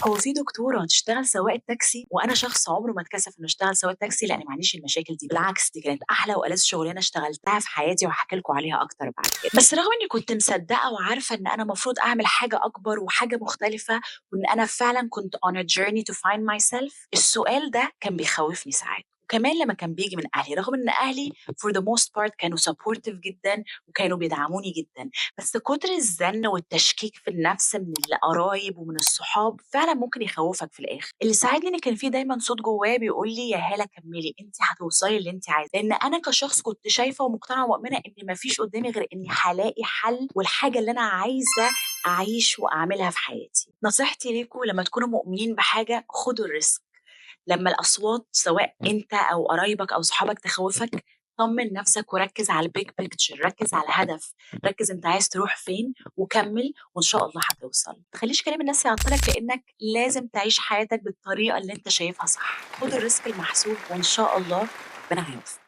هو في دكتورة تشتغل سواقة تاكسي، وأنا شخص عمره ما اتكسف إنه اشتغل سواق تاكسي لإني ما عنديش المشاكل دي، بالعكس دي كانت أحلى وألذ شغلانة اشتغلتها في حياتي وهاحكي لكم عليها أكتر بعد كده. بس رغم إني كنت مصدقة وعارفة إن أنا المفروض أعمل حاجة أكبر وحاجة مختلفة، وإن أنا فعلًا كنت on a journey to find myself، السؤال ده كان بيخوّفني ساعات، وكمان لمّا كان بييجي من أهلي، رغم إن أهلي for the most part كانوا supportive جدًا وكانوا بيدعموني جدًا. بس كتر الزن والتشكيك في النفس من القرايب ومن الصحاب فعلًا ممكن يخوّفك في الآخر. اللي ساعدني إن كان في دايمًا صوت جوايا بيقول لي: "يا هالة كمّلي، أنتِ هتوصلي للي أنتِ عايزاه." لإن أنا كشخص كنت شايفة ومقتنعة ومؤمنة إن ما فيش قدّامي غير إني هالاقي حل والحاجة اللي أنا عايزة أعيش وأعملها في حياتي. نصيحتي ليكم لمّا تكونوا مؤمنين بحاجة خدوا الrisk. لمّا الأصوات سواء أنت أو قرايبك أو صحابك تخوّفك، طمّن نفسك وركّز على الbig picture، ركّز على الهدف، ركّز أنت عايز تروح فين وكمّل وإن شاء الله هتوصل. ما تخلّيش كلام الناس يعطّلك لإنّك لازم تعيش حياتك بالطريقة اللي أنت شايفها صح. خُد الrisk المحسوب وإن شاء الله ربنا هيوفقك.